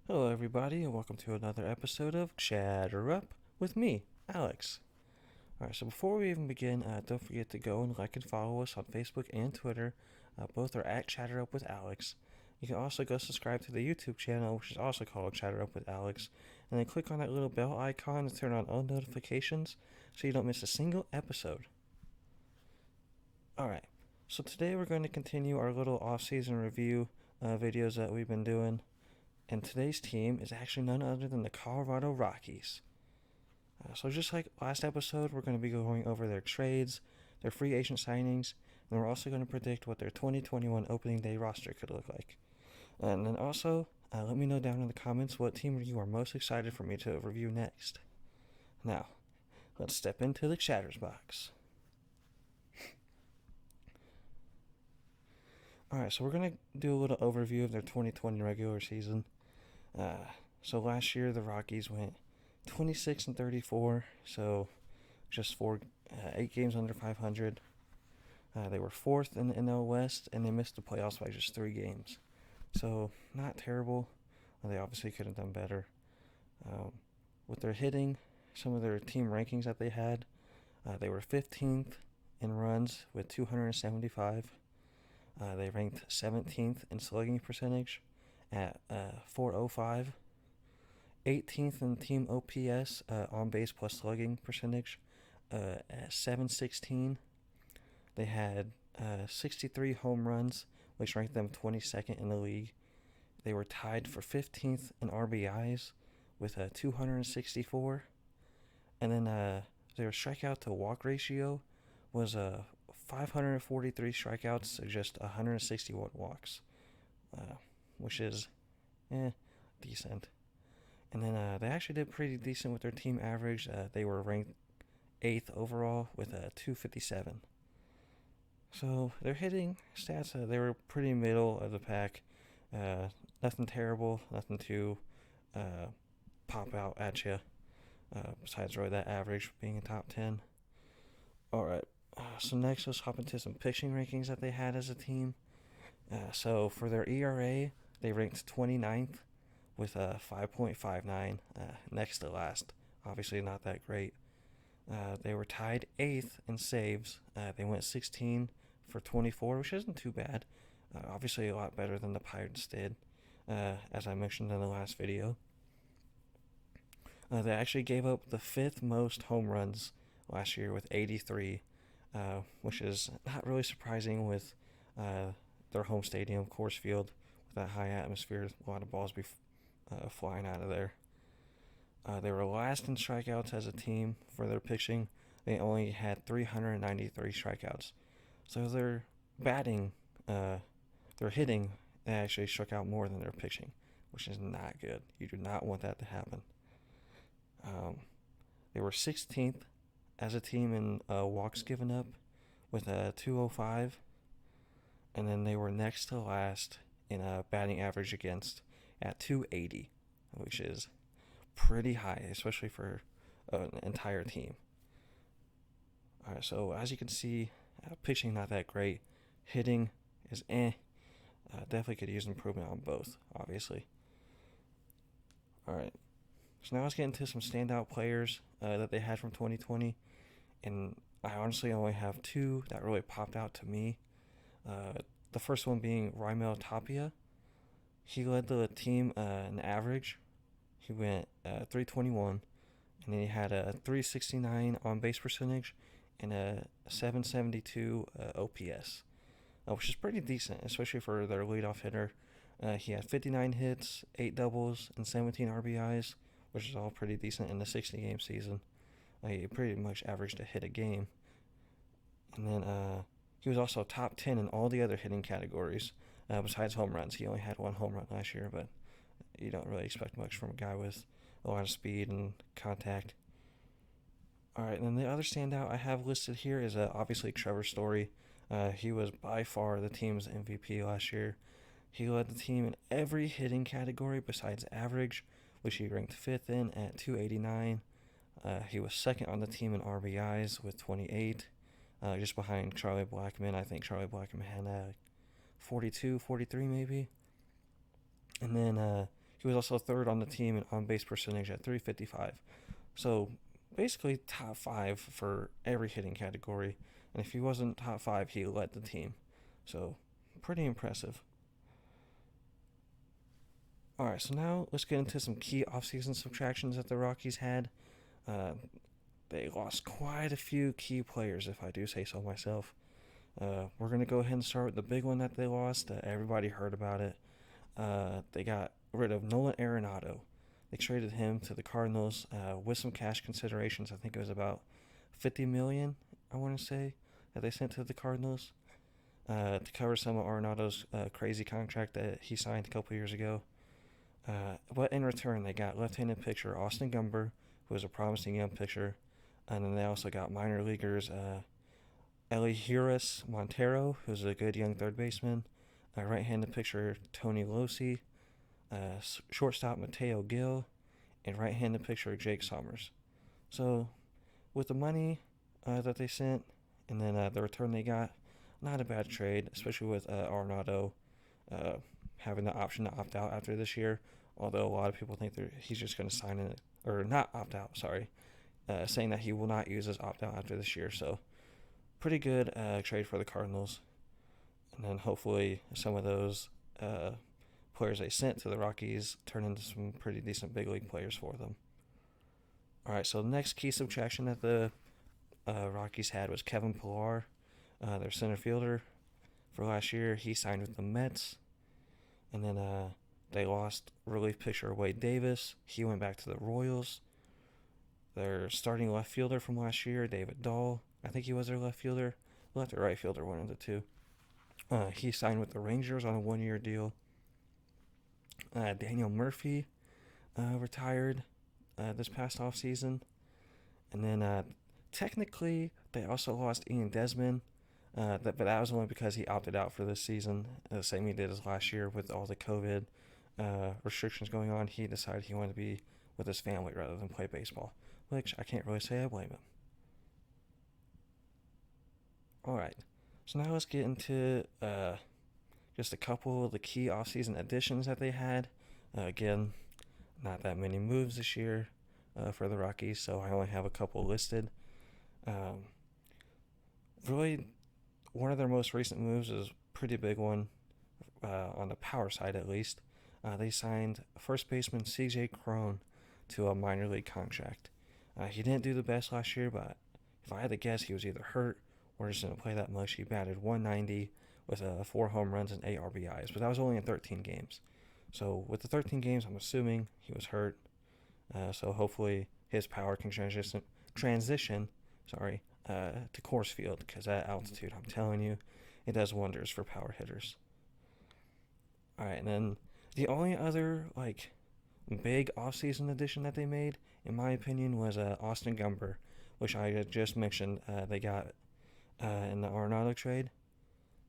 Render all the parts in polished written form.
Hello, everybody, and welcome to another episode of Chatter Up with me, Alex. Alright, so before we even begin, don't forget to go and like and follow us on Facebook and Twitter. Both are at Chatter Up with Alex. You can also go subscribe to the YouTube channel, which is also called Chatter Up with Alex, and then click on that little bell icon to turn on all notifications so you don't miss a single episode. Alright, so today we're going to continue our little off-season review videos that we've been doing. And today's team is actually none other than the Colorado Rockies. So just like last episode, we're going to be going over their trades, their free agent signings, and we're also going to predict what their 2021 opening day roster could look like. And then also, let me know down in the comments what team you are most excited for me to review next. Now, let's step into the Chatters box. Alright, so we're going to do a little overview of their 2020 regular season. So last year the Rockies went 26-34, so just 8 games under 500. They were fourth in the NL West, and they missed the playoffs by just 3 games. So not terrible. They obviously could have done better. With their hitting, some of their team rankings that they had, they were 15th in runs with 275. They ranked 17th in slugging percentage at 405. 18th in team OPS, on base plus slugging percentage, at 716. They had 63 home runs, which ranked them 22nd in the league. They were tied for 15th in RBIs with 264. And then their strikeout to walk ratio was 543 strikeouts to just 161 walks, which is decent. And then they actually did pretty decent with their team average. They were ranked 8th overall with 257. So their hitting stats, they were pretty middle of the pack. Nothing terrible, nothing too pop out at you. Besides really that average being a top 10. Alright, so next let's hop into some pitching rankings that they had as a team. So for their ERA, they ranked 29th with a 5.59, next to last. Obviously not that great. They were tied 8th in saves. They went 16 for 24, which isn't too bad. Obviously a lot better than the Pirates did, as I mentioned in the last video. They actually gave up the 5th most home runs last year with 83, which is not really surprising with their home stadium, Coors Field, with that high atmosphere. A lot of balls flying out of there. They were last in strikeouts as a team for their pitching. They only had 393 strikeouts. So their batting, their hitting, they actually struck out more than their pitching, which is not good. You do not want that to happen. They were 16th as a team in walks given up with a 205. And then they were next to last in batting average against at 280, which is pretty high, especially for an entire team. Alright, so as you can see, pitching not that great. Hitting is definitely could use improvement on both, obviously. Alright, so now let's get into some standout players that they had from 2020. And I honestly only have 2 that really popped out to me. The first one being Raimel Tapia. He led the team in average. He went 321, and then he had a 369 on base percentage and a 772 OPS, which is pretty decent, especially for their leadoff hitter. He had 59 hits, 8 doubles, and 17 RBIs, which is all pretty decent in the 60-game season. He pretty much averaged a hit a game. And then he was also top 10 in all the other hitting categories. Besides home runs, he only had 1 home run last year, but you don't really expect much from a guy with a lot of speed and contact. Alright, and then the other standout I have listed here is obviously Trevor Story. He was by far the team's MVP last year. He led the team in every hitting category besides average, which he ranked 5th in at 289. He was 2nd on the team in RBIs with 28, just behind Charlie Blackmon. I think Charlie Blackmon had 42, 43 maybe. And then he He was also third on the team in on-base percentage at 355. So basically top 5 for every hitting category. And if he wasn't top 5, he led the team. So pretty impressive. Alright, so now let's get into some key offseason subtractions that the Rockies had. They lost quite a few key players, if I do say so myself. We're going to go ahead and start with the big one that they lost. Everybody heard about it. They got rid of Nolan Arenado. They traded him to the Cardinals with some cash considerations. I think it was about $50 million, I want to say, that they sent to the Cardinals to cover some of Arenado's crazy contract that he signed a couple years ago. But in return, they got left-handed pitcher Austin Gumber, who was a promising young pitcher. And then they also got minor leaguers Elihuris Montero, who's a good young third baseman, right-handed pitcher Tony Losi, shortstop Mateo Gil, and right-handed pitcher Jake Sommers. So with the money that they sent and then the return they got, not a bad trade, especially with Arenado having the option to opt out after this year, although a lot of people think he's just going to sign it, or not opt out, sorry, saying that he will not use his opt out after this year. So pretty good trade for the Cardinals. And then hopefully some of those players they sent to the Rockies turn into some pretty decent big league players for them. All right, so the next key subtraction that the Rockies had was Kevin Pillar, their center fielder. For last year, he signed with the Mets. And then they lost relief pitcher Wade Davis. He went back to the Royals. Their starting left fielder from last year, David Dahl, I think he was their left fielder. Left or right fielder, one of the two. He signed with the Rangers on a 1-year deal. Daniel Murphy retired this past offseason. And then technically, they also lost Ian Desmond. But that was only because he opted out for this season, the same he did as last year with all the COVID restrictions going on. He decided he wanted to be with his family rather than play baseball, which I can't really say I blame him. All right, so now let's get into just a couple of the key offseason additions that they had. Again, not that many moves this year for the Rockies, so I only have a couple listed. Really, one of their most recent moves is a pretty big one on the power side, at least. They signed first baseman CJ Cron to a minor league contract. He didn't do the best last year, but if I had to guess, he was either hurt or just didn't play that much. He batted 190 with 4 home runs and 8 RBIs, but that was only in 13 games. So with the 13 games, I'm assuming he was hurt. So hopefully his power can transition to Coors Field, because at altitude, I'm telling you, it does wonders for power hitters. All right, and then the only other big offseason addition that they made, in my opinion, was Austin Gumber, which I had just mentioned. They got in the Arenado trade.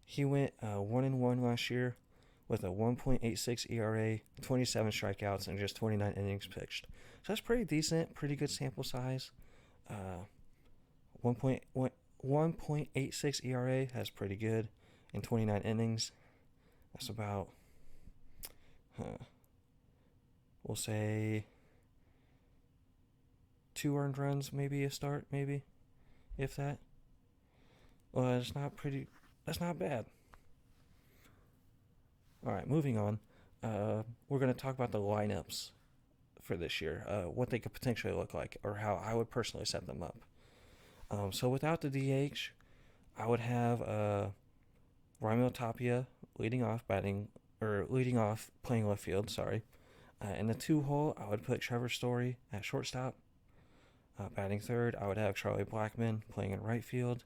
He went 1-1 last year with a 1.86 ERA, 27 strikeouts, and just 29 innings pitched. So that's pretty decent, pretty good sample size. 1.86 ERA, that's pretty good. In 29 innings, that's about, we'll say, 2 earned runs, maybe a start, maybe, if that. Well, that's not bad. All right, moving on. We're going to talk about the lineups for this year, what they could potentially look like, or how I would personally set them up. So without the DH, I would have Raimel Tapia leading off playing left field. In the 2-hole, I would put Trevor Story at shortstop. Batting third, I would have Charlie Blackmon playing in right field.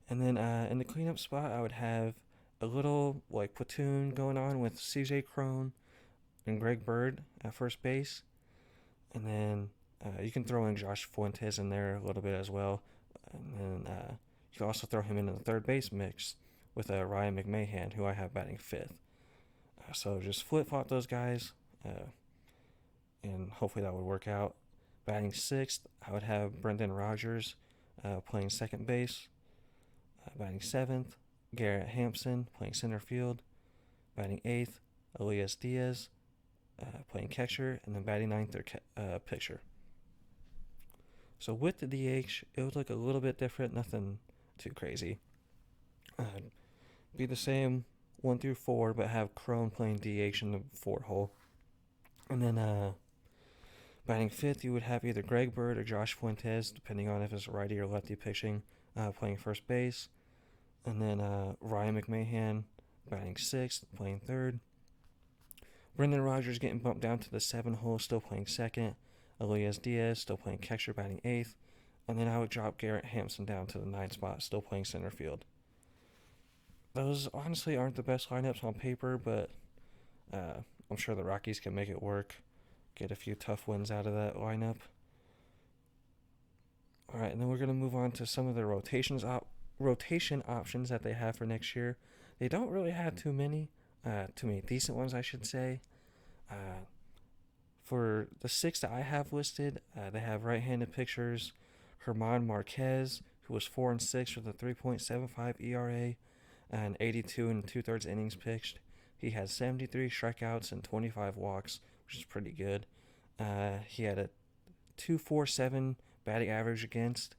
And then in the cleanup spot, I would have a little platoon going on with CJ Cron and Greg Bird at first base. And then you can throw in Josh Fuentes in there a little bit as well. And then you can also throw him in the third base mix with Ryan McMahon, who I have batting fifth. So just flip-flop those guys, and hopefully that would work out. Batting sixth, I would have Brendan Rodgers playing second base. Batting seventh, Garrett Hampson playing center field. Batting eighth, Elias Diaz playing catcher, and then batting ninth or pitcher. So with the DH, it would look a little bit different, nothing too crazy. Be the same 1 through 4, but have Crone playing DH in the 4 hole. And then batting fifth, you would have either Greg Bird or Josh Fuentes, depending on if it's righty or lefty pitching, playing first base. And then Ryan McMahon batting sixth, playing third. Brendan Rodgers getting bumped down to the 7 hole, still playing second. Elias Diaz still playing catcher, batting eighth. And then I would drop Garrett Hampson down to the 9th spot, still playing center field. Those honestly aren't the best lineups on paper, but I'm sure the Rockies can make it work. Get a few tough wins out of that lineup. All right, and then we're going to move on to some of the rotation options that they have for next year. They don't really have too many decent ones, I should say. For the 6 that I have listed, they have right-handed pitchers German Marquez, who was 4-6 with a 3.75 ERA and 82 and 2/3 innings pitched. He had 73 strikeouts and 25 walks, which is pretty good. He had a 2.47 batting average against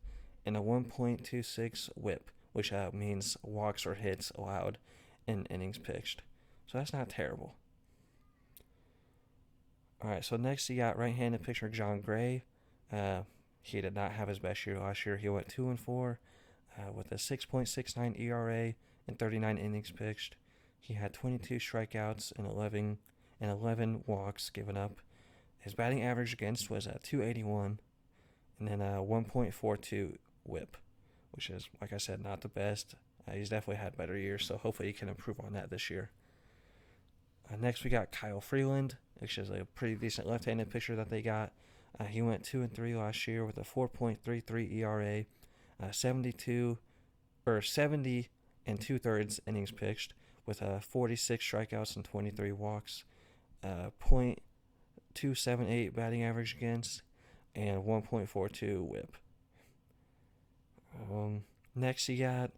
and a 1.26 whip, which means walks or hits allowed in innings pitched. So that's not terrible. All right, so next you got right-handed pitcher John Gray. He did not have his best year last year. He went 2-4 with a 6.69 ERA and 39 innings pitched. He had 22 strikeouts and 11 walks given up. His batting average against was at 281, and then a 1.42 whip, which is, like I said, not the best. He's definitely had better years, so hopefully he can improve on that this year. Next, we got Kyle Freeland, which is a pretty decent left-handed pitcher that they got. He went 2-3 last year with a 4.33 ERA, 70 and 2/3 innings pitched, with 46 strikeouts and 23 walks, .278 batting average against, and 1.42 whip. Next, you got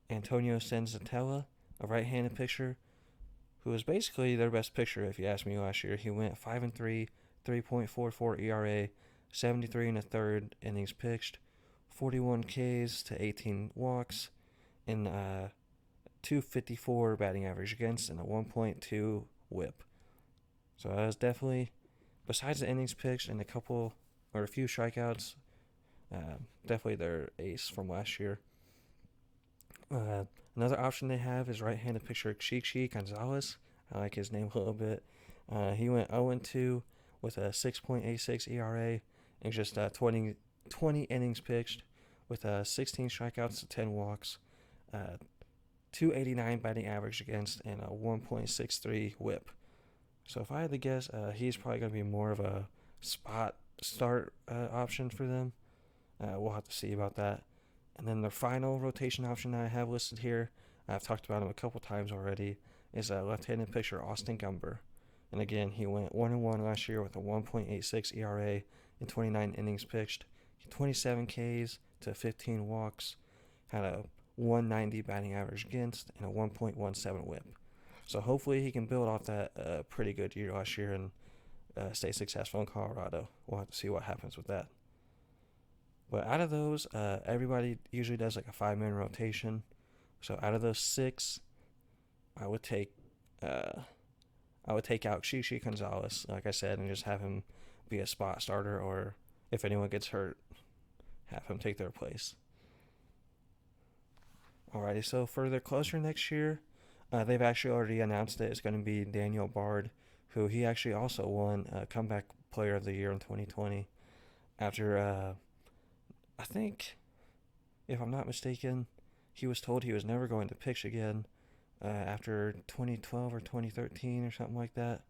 Antonio Senzatella, a right-handed pitcher, who was basically their best pitcher, if you ask me, last year. He went 5-3, 3.44 ERA, 73 and 1/3 innings pitched, 41 Ks to 18 walks, and 254 batting average against, and a 1.2 whip. So that was definitely, besides the innings pitched and a few strikeouts, definitely their ace from last year. Another option they have is right-handed pitcher Chichi Gonzalez. I like his name a little bit. He went 0-2 with a 6.86 ERA and just 20 innings pitched with 16 strikeouts to 10 walks, 289 batting average against, and a 1.63 whip. So if I had to guess, he's probably going to be more of a spot start option for them. We'll have to see about that. And then the final rotation option that I have listed here, I've talked about him a couple times already, is left-handed pitcher Austin Gumber. And again, he went 1-1 last year with a 1.86 ERA and 29 innings pitched, 27 Ks to 15 walks, had a 190 batting average against, and a 1.17 whip. So hopefully he can build off that pretty good year last year and stay successful in Colorado. We'll have to see what happens with that. But out of those, everybody usually does like a 5-man rotation. So out of those 6, I would take out Chichi Gonzalez, like I said, and just have him be a spot starter, or if anyone gets hurt, have him take their place. Alrighty, so for their closer next year, they've actually already announced that it's going to be Daniel Bard, who he actually also won Comeback Player of the Year in 2020 after, I think, if I'm not mistaken, he was told he was never going to pitch again after 2012 or 2013 or something like that.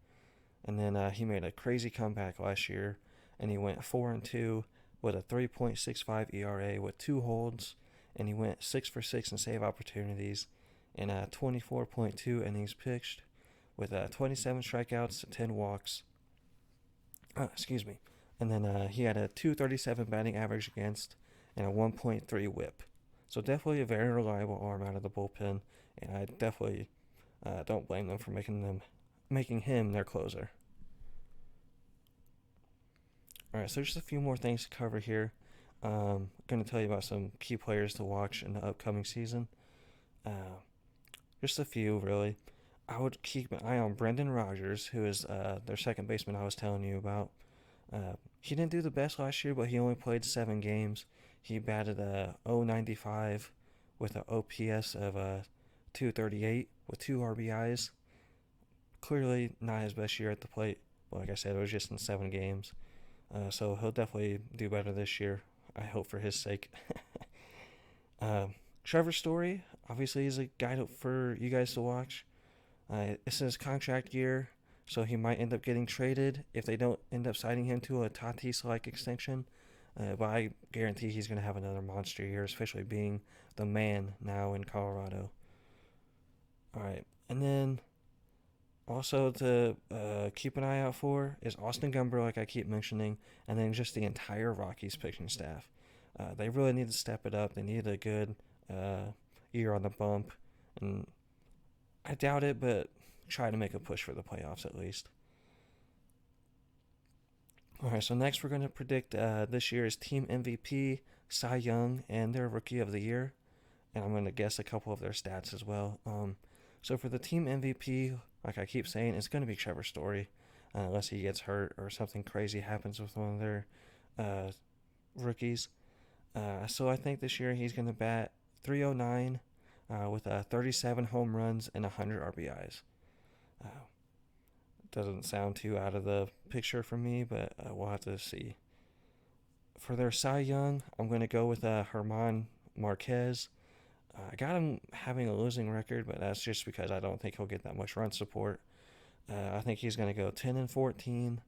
And then he made a crazy comeback last year, and he went 4-2 with a 3.65 ERA with 2 holds, and he went 6 for 6 in save opportunities and 24.2 innings pitched with 27 strikeouts to 10 walks. And then he had a 237 batting average against and a 1.3 whip. So definitely a very reliable arm out of the bullpen, and I definitely don't blame them for making them making him their closer. All right, so just a few more things to cover here. I'm going to tell you about some key players to watch in the upcoming season. Just a few, really. I would keep an eye on Brendan Rodgers, who is their second baseman I was telling you about. He didn't do the best last year, but he only played 7 games. He batted a .095 with an OPS of 238 with 2 RBIs. Clearly not his best year at the plate. But like I said, it was just in 7 games. So he'll definitely do better this year. I hope for his sake. Trevor Story, obviously, is a guy for you guys to watch. It's his contract year, so he might end up getting traded if they don't end up signing him to a Tatis-like extension. But I guarantee he's going to have another monster year, especially being the man now in Colorado. All right, and then also to keep an eye out for is Austin Gumber, like I keep mentioning, and then just the entire Rockies pitching staff. They really need to step it up. They need a good year on the bump, and I doubt it, but try to make a push for the playoffs at least. All right, so next we're going to predict this year's team MVP, Cy Young, and their Rookie of the Year, and I'm going to guess a couple of their stats as well. So for the team MVP, like I keep saying, it's going to be Trevor Story, unless he gets hurt or something crazy happens with one of their rookies. So I think this year he's going to bat .309 with 37 home runs and 100 RBIs. Doesn't sound too out of the picture for me, but we'll have to see. For their Cy Young, I'm going to go with German Marquez. I got him having a losing record, but that's just because I don't think he'll get that much run support. I think he's going to go 10-14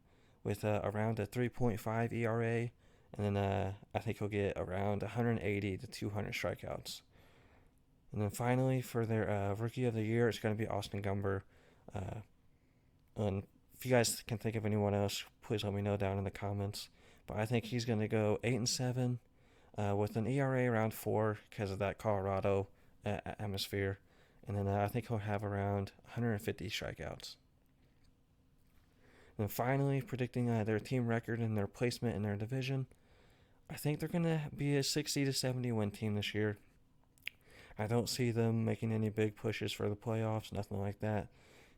with around a 3.5 ERA, and then I think he'll get around 180 to 200 strikeouts. And then finally, for their Rookie of the Year, it's going to be Austin Gumber. And if you guys can think of anyone else, please let me know down in the comments. But I think he's going to go 8-7 with an ERA around 4 because of that Colorado atmosphere. And then I think he'll have around 150 strikeouts. And then finally, predicting their team record and their placement in their division, I think they're going to be a 60-70 win team this year. I don't see them making any big pushes for the playoffs, nothing like that.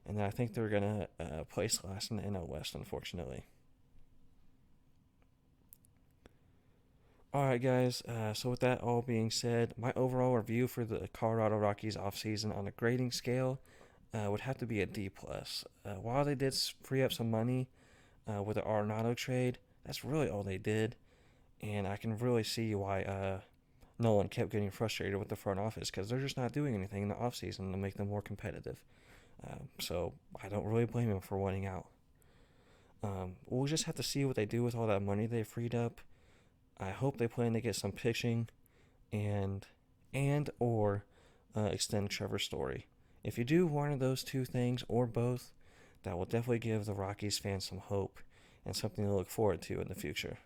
And I think they're going to place last in the NL West, unfortunately. Alright, guys. So with that all being said, my overall review for the Colorado Rockies offseason on a grading scale would have to be a D+. While they did free up some money with the Arenado trade, that's really all they did. And I can really see why Nolan kept getting frustrated with the front office because they're just not doing anything in the offseason to make them more competitive. So I don't really blame him for wanting out. We'll just have to see what they do with all that money they freed up. I hope they plan to get some pitching and or extend Trevor Story. If you do one of those two things or both, that will definitely give the Rockies fans some hope and something to look forward to in the future.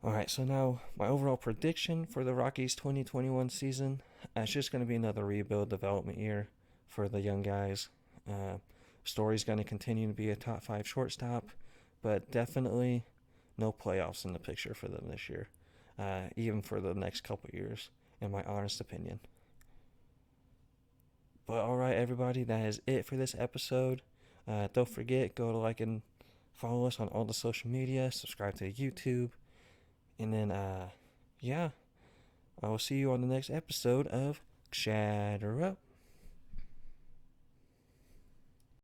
Alright, so now my overall prediction for the Rockies 2021 season, it's just going to be another rebuild development year for the young guys. Story's going to continue to be a top 5 shortstop, but definitely no playoffs in the picture for them this year, even for the next couple years, in my honest opinion. But alright, everybody, that is it for this episode. Don't forget, go to like and follow us on all the social media, subscribe to YouTube, and then, I will see you on the next episode of Chatter Up.